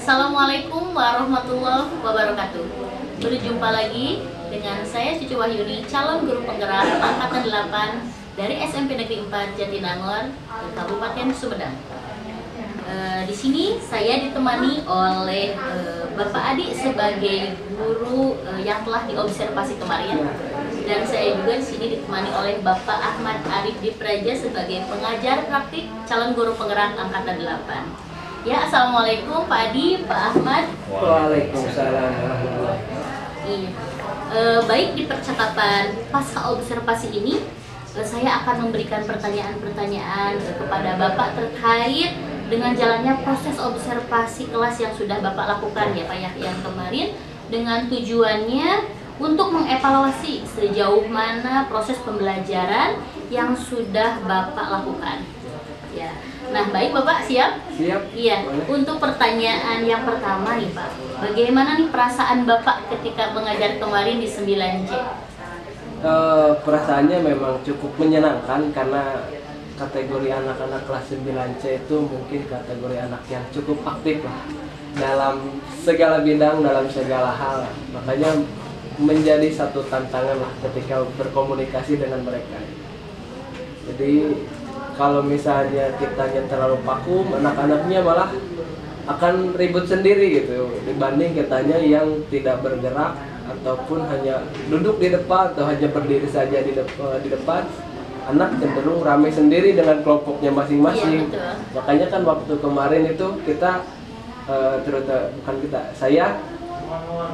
Assalamualaikum warahmatullahi wabarakatuh. Berjumpa lagi dengan saya Cucu Wahyuni, calon guru penggerak angkatan 8 dari SMP Negeri 4 Jatinangor, Kabupaten Sumedang. Di sini saya ditemani oleh Bapak Adi sebagai guru yang telah diobservasi kemarin, dan saya juga di sini ditemani oleh Bapak Ahmad Arif Dipraja sebagai pengajar praktik calon guru penggerak angkatan 8. Ya, assalamualaikum Pak Adi, Pak Ahmad. Waalaikumsalam. Iya. Baik, di percakapan pasca observasi ini, saya akan memberikan pertanyaan-pertanyaan kepada Bapak terkait dengan jalannya proses observasi kelas yang sudah Bapak lakukan ya Pak ya, yang kemarin, dengan tujuannya untuk mengevaluasi sejauh mana proses pembelajaran yang sudah Bapak lakukan. Ya. Nah, baik Bapak, siap? Siap. Iya. Boleh. Untuk pertanyaan yang pertama nih Pak, bagaimana nih perasaan Bapak ketika mengajar kemarin di 9C? Perasaannya memang cukup menyenangkan karena kategori anak-anak kelas 9C itu mungkin kategori anak yang cukup aktif lah dalam segala bidang, dalam segala hal. Makanya menjadi satu tantangan lah ketika berkomunikasi dengan mereka. Jadi kalau misalnya kitanya terlalu paku, anak-anaknya malah akan ribut sendiri gitu, dibanding kitanya yang tidak bergerak ataupun hanya duduk di depan atau hanya berdiri saja di depan. Anak cenderung ramai sendiri dengan kelompoknya masing-masing. Iya, makanya kan waktu kemarin itu kita saya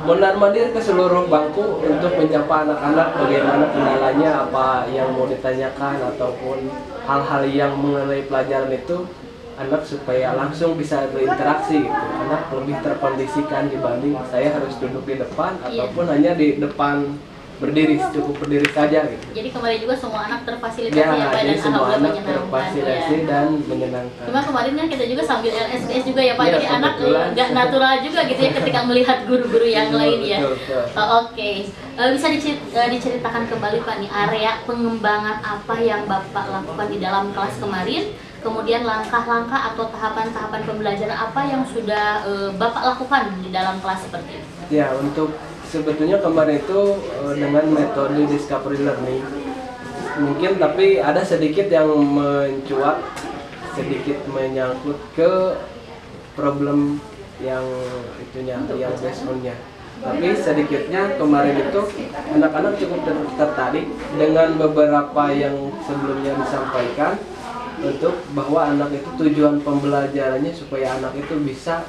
mondar-mandir ke seluruh bangku untuk menyapa anak-anak bagaimana kendalanya, apa yang mau ditanyakan ataupun hal-hal yang mengenai pelajaran itu, anak supaya langsung bisa berinteraksi gitu. Anak lebih terkondisikan dibanding saya harus duduk di depan ataupun hanya di depan berdiri, cukup berdiri saja gitu. Jadi kemarin juga semua anak terfasilitasi Ya, ya Pak, jadi dan semua alhamdulillah anak menyenangkan terfasilitasi ya. dan menyenangkan. Cuma kemarin kan kita juga sambil LSPS juga ya Pak, Ya, jadi anak kebetulan. nggak natural juga gitu ya ketika melihat guru-guru yang lain ya. Betul. Oke. Bisa diceritakan kembali Pak nih, area pengembangan apa yang Bapak lakukan di dalam kelas kemarin, kemudian langkah-langkah atau tahapan-tahapan pembelajaran apa yang sudah Bapak lakukan di dalam kelas seperti itu? Ya, untuk sebetulnya kemarin itu dengan metode discovery learning mungkin, tapi ada sedikit yang mencuat, sedikit menyangkut ke problem yang itunya, yang backgroundnya. Tapi sedikitnya kemarin itu anak-anak cukup tertarik dengan beberapa yang sebelumnya disampaikan, untuk bahwa anak itu tujuan pembelajarannya supaya anak itu bisa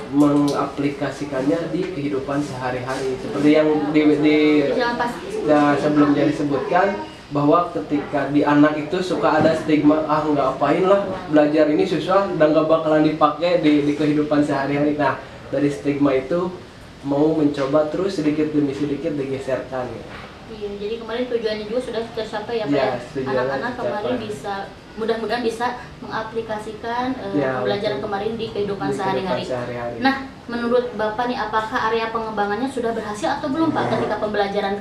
mengaplikasikannya di kehidupan sehari-hari, seperti yang sebelumnya disebutkan, bahwa ketika di anak itu suka ada stigma, nggak apain lah belajar ini susah dan nggak bakalan dipakai di kehidupan sehari-hari. Nah, dari stigma itu mau mencoba terus sedikit demi sedikit digeserkan ya. Iya, jadi kemarin tujuannya juga sudah tercapai ya Pak Ya, ya. Anak-anak kemarin bisa, mudah-mudahan bisa mengaplikasikan pembelajaran kemarin di kehidupan sehari-hari. Nah, menurut Bapak nih, apakah area pengembangannya sudah berhasil atau belum Pak ketika pembelajaran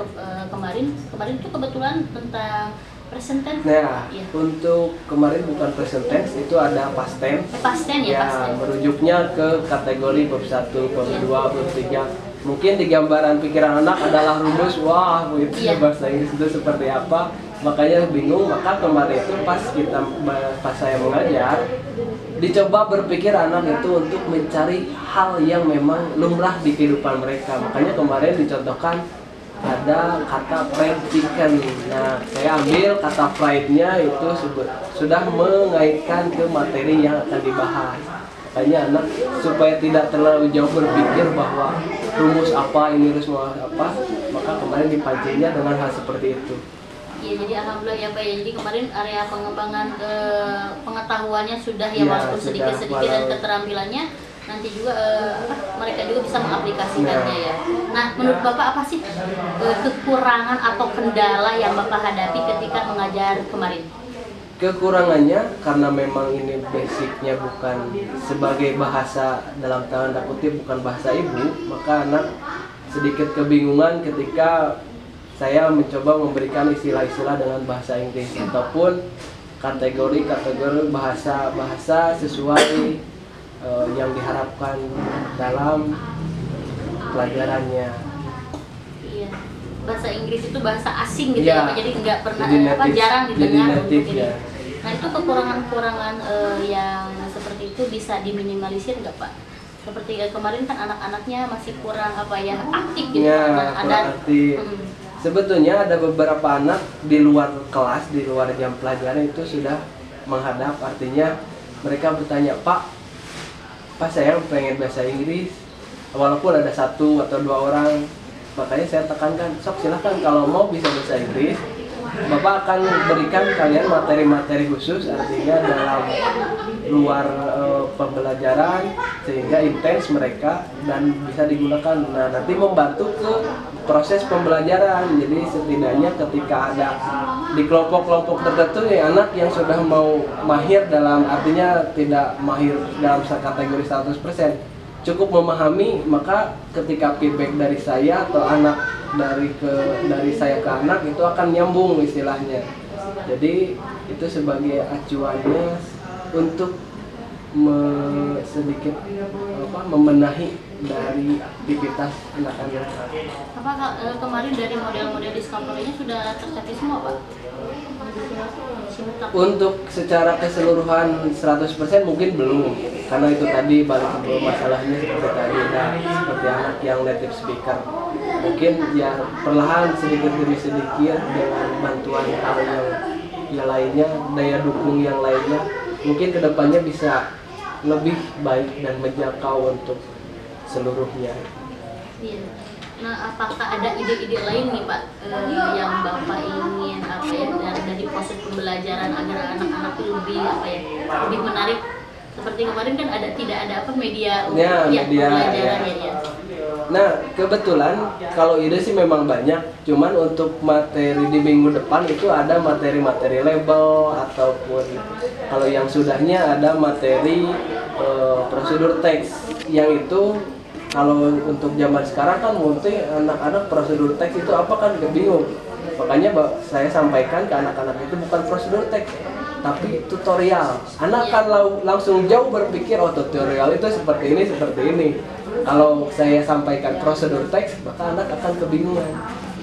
kemarin itu kebetulan tentang present tense? Nah, ya. Untuk kemarin bukan present tense, itu ada past tense. Past tense ya, past tense. Merujuknya ke kategori bab 1, bab 2, bab 3. Mungkin di gambaran pikiran anak adalah rumus, wah itu bahasa Inggris itu seperti apa, makanya bingung. Maka kemarin itu pas saya mengajar, dicoba berpikir anak itu untuk mencari hal yang memang lumrah di kehidupan mereka. Makanya kemarin dicontohkan ada kata fried chicken. Nah, saya ambil kata fried-nya itu sudah mengaitkan ke materi yang akan dibahas. Makanya anak supaya tidak terlalu jauh berpikir bahwa rumus apa, ini rumus apa, maka kemarin dipancingnya dengan hal seperti itu. Iya, jadi alhamdulillah ya Pak ya. Jadi kemarin area pengembangan pengetahuannya sudah ya, walaupun sedikit-sedikit, dan keterampilannya nanti juga mereka juga bisa mengaplikasikannya ya. Nah, menurut Bapak apa sih kekurangan atau kendala yang Bapak hadapi ketika mengajar kemarin? Kekurangannya karena memang ini basicnya bukan sebagai bahasa, dalam tanda kutip bukan bahasa ibu, maka anak sedikit kebingungan ketika saya mencoba memberikan istilah-istilah dengan bahasa Inggris ataupun kategori-kategori bahasa sesuai yang diharapkan dalam pelajarannya. Iya. Bahasa Inggris itu bahasa asing gitu Ya, ya, Pak. Jadi nggak pernah jadi jarang jadi didengar untuk native ini. ya. Nah itu kekurangan-kekurangan yang seperti itu bisa diminimalisir nggak Pak? Seperti kemarin kan anak-anaknya masih kurang aktif gitu. Ya, Nah, kurang aktif. Sebetulnya ada beberapa anak di luar kelas, di luar jam pelajaran itu sudah menghadap, artinya mereka bertanya, Pak saya pengen bahasa Inggris, walaupun ada 1 atau 2 orang, makanya saya tekankan, sok silahkan kalau mau bisa bahasa Inggris, Bapak akan berikan kalian materi-materi khusus, artinya dalam luar pembelajaran sehingga intens mereka dan bisa digunakan. Nah, nanti membantu ke proses pembelajaran. Jadi setidaknya ketika ada di kelompok-kelompok tertentu ya anak yang sudah mau mahir dalam, artinya tidak mahir dalam kategori 100%, cukup memahami, maka ketika feedback dari saya atau anak dari saya ke anak itu akan nyambung istilahnya. Jadi itu sebagai acuannya untuk sedikit membenahi dari aktivitas anak-anak. Apa kemarin dari model-model discovery-nya sudah tercapai semua Pak? Untuk secara keseluruhan 100% mungkin belum, karena itu tadi balik ke masalahnya seperti tadi, seperti anak yang native speaker, mungkin ya perlahan sedikit demi sedikit dengan bantuan hal yang lainnya, daya dukung yang lainnya, mungkin kedepannya bisa lebih baik dan menjangkau untuk seluruhnya. Iya. Nah, apakah ada ide-ide lain nih Pak yang Bapak ingin dari proses pembelajaran agar anak-anak lebih menarik? Seperti kemarin kan tidak ada media pembelajaran ya. Nah, kebetulan kalau ide sih memang banyak, cuman untuk materi di minggu depan itu ada materi-materi label ataupun kalau yang sudahnya ada materi prosedur teks, yang itu kalau untuk zaman sekarang kan mungkin anak-anak prosedur teks itu apa kan bingung. Makanya saya sampaikan ke anak-anak itu bukan prosedur teks, tapi tutorial. Anak kan langsung jauh berpikir, oh tutorial itu seperti ini. Kalau saya sampaikan prosedur teks, maka anak akan kebingungan.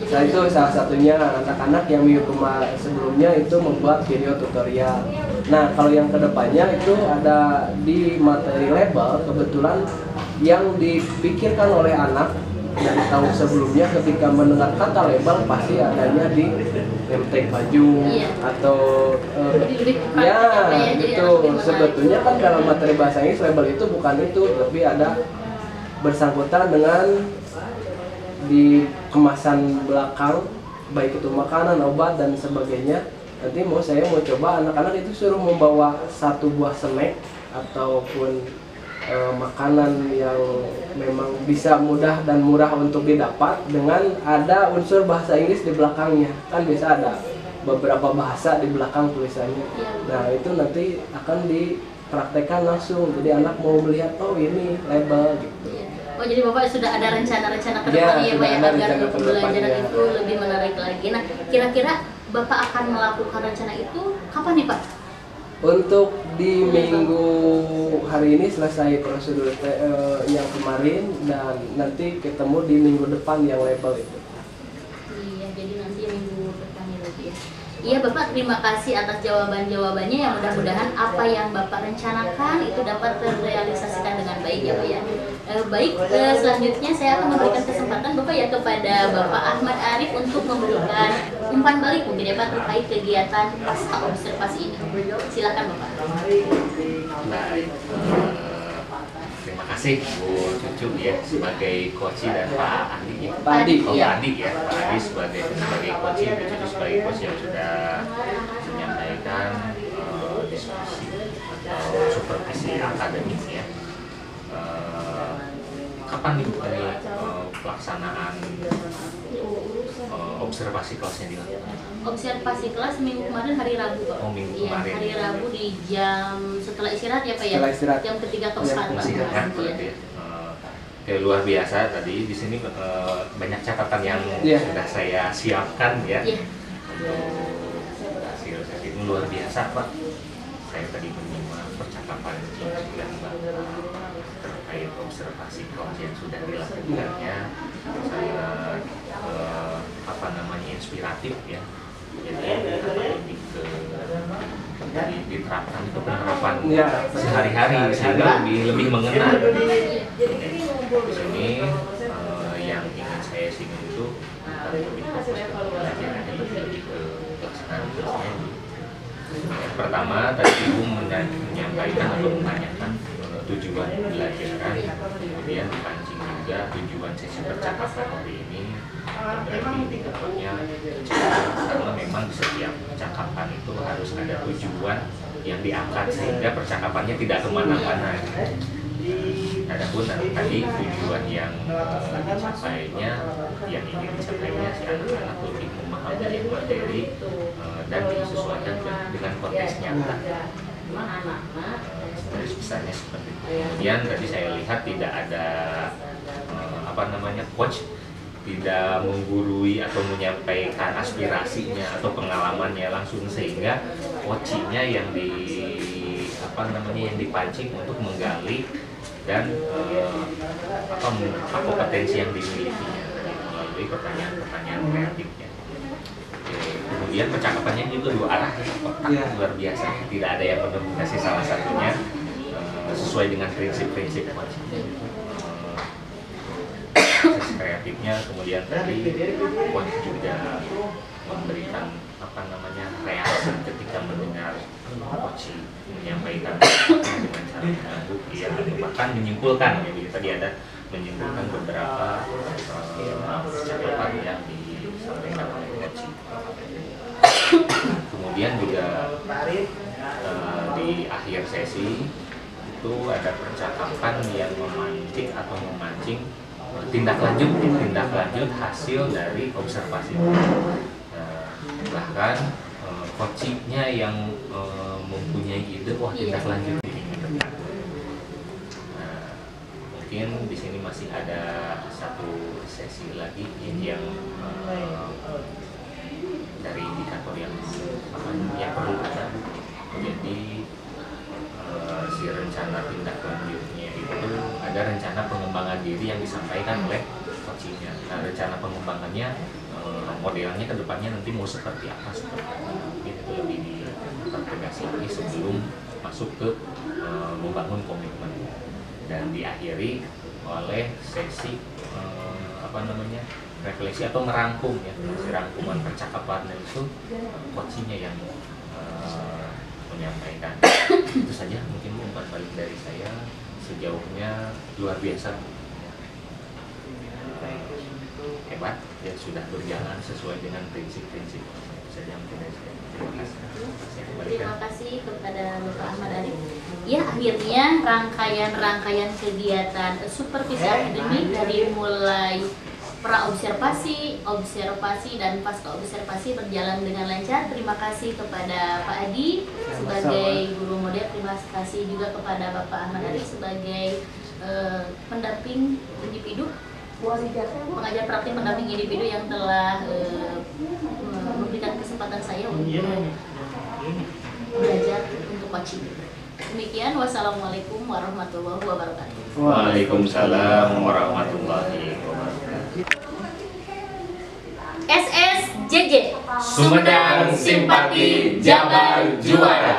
Nah itu salah satunya anak-anak yang minggu sebelumnya itu membuat video tutorial. Nah kalau yang kedepannya itu ada di materi label, kebetulan yang dipikirkan oleh anak dari tahun sebelumnya ketika mendengar kata label pasti adanya di emtek baju atau itu sebetulnya kan dalam materi bahasa Inggris label itu bukan itu, tapi ada bersangkutan dengan di kemasan belakang, baik itu makanan, obat dan sebagainya. Nanti saya mau coba anak-anak itu suruh membawa 1 buah snack ataupun makanan yang memang bisa mudah dan murah untuk didapat dengan ada unsur bahasa Inggris di belakangnya. Kan bisa ada beberapa bahasa di belakang tulisannya. Nah itu nanti akan dipraktekkan langsung, jadi anak mau melihat, oh ini label gitu. Oh jadi Bapak sudah ada rencana-rencana ke depannya ya Pak ya, agar pembelajaran itu lebih menarik lagi. Nah kira-kira Bapak akan melakukan rencana itu kapan nih Pak? Untuk di minggu hari ini selesai prosedur yang kemarin, dan nanti ketemu di minggu depan yang label itu. Iya, jadi nanti minggu depannya lagi ya. Iya Bapak, terima kasih atas jawaban-jawabannya, yang mudah-mudahan apa yang Bapak rencanakan itu dapat terrealisasikan dengan baik ya Pak ya. Selanjutnya saya akan memberikan kesempatan Bapak ya kepada Bapak Ahmad Arif untuk memberikan umpan balik mungkin ya Pak terkait kegiatan pasca observasi ini. Silakan Bapak. Baik, terima kasih Bu Cucu ya sebagai coach dan Pak Andi ya. Pak Adi. Pak Adi ya, Pak Adi sebagai coach, Bu Cucu sebagai coach yang sudah menyampaikan diskusi atau supervisi akademik ya. Kapan nih pelaksanaan observasi kelasnya dilakukan? Observasi kelas minggu kemarin hari Rabu Pak. Oh, minggu iya, kemarin. hari Rabu di jam setelah istirahat ya Pak ya. Setelah istirahat. Jam ketiga ke 4 Masih kan berarti ya. Luar biasa tadi di sini banyak catatan yang sudah saya siapkan ya. Untuk hasil sesi luar biasa Pak. Saya tadi menyimak percakapan yang Bapak coach yang sudah dilakukannya sangat inspiratif ya. Jadi lebih ke diterapkan ke penerapan sehari-hari sehingga lebih mengena. Di sini yang ingin saya singgung itu lebih fokus ke pelajarannya, lebih ke pelaksanaan tugasnya. Pertama tadi Ibu menyampaikan atau menanyakan tujuan pelajaran, kemudian dipancing juga tujuan sesi percakapan hari ini. Berarti indikatornya karena memang di setiap percakapan itu harus ada tujuan yang diangkat sehingga percakapannya tidak kemana-mana. Adapun tadi tujuan yang dicapainya, yang ingin dicapainya si anak-anak lebih memahami materi dan disesuaikan dengan konteks nyata. Dari besarnya seperti itu. Kemudian tadi saya lihat tidak ada coach tidak menggurui atau menyampaikan aspirasinya atau pengalamannya langsung, sehingga coachingnya yang yang dipancing untuk menggali dan apa kompetensi yang dimilikinya melalui pertanyaan-pertanyaan kreatifnya. Kemudian percakapannya juga dua arah, luar biasa, tidak ada yang mendominasi salah satunya, sesuai dengan prinsip-prinsip coaching. Kreatifnya, kemudian tadi coach juga memberikan reaksi ketika mendengar coach menyampaikan dengan cara mengganggu atau bahkan menyimpulkan, jadi tadi ada menyimpulkan beberapa percakapan yang disampaikan oleh coach. Kemudian juga di akhir sesi itu ada percakapan yang memancing tindak lanjut hasil dari observasi. Bahkan coachingnya yang mempunyai ide, tindak lanjut ini mendekat. Mungkin di sini masih ada satu sesi lagi yang dari indikator yang perlu ada. Jadi si rencana tindak lanjutnya itu ada rencana pengembangan diri yang disampaikan oleh coachingnya. Nah, rencana pengembangannya modelnya ke depannya nanti mau seperti apa, mungkin itu lebih dipertegas lagi sebelum masuk ke membangun komitmen, dan diakhiri oleh sesi refleksi atau merangkum ya, rangkuman percakapan itu coachingnya yang menyampaikan. Itu saja mungkin umpan balik dari saya, sejauhnya luar biasa, hebat ya, sudah berjalan sesuai dengan prinsip-prinsip. Saja mungkin dari saya. Terima kasih kepada Bapak Ahmad Arif. Ya, akhirnya rangkaian kegiatan supervisi akademik dari mulai pra-observasi, observasi, dan pasca observasi berjalan dengan lancar. Terima kasih kepada Pak Adi sebagai guru model. Terima kasih juga kepada Bapak Ahmad Arif sebagai pendamping individu, pengajar praktik pendamping individu yang telah memberikan kesempatan saya untuk belajar untuk coaching. Demikian, wassalamualaikum warahmatullahi wabarakatuh. Waalaikumsalam warahmatullahi wabarakatuh. SSJJ Sumedang Simpati Jabar Juara.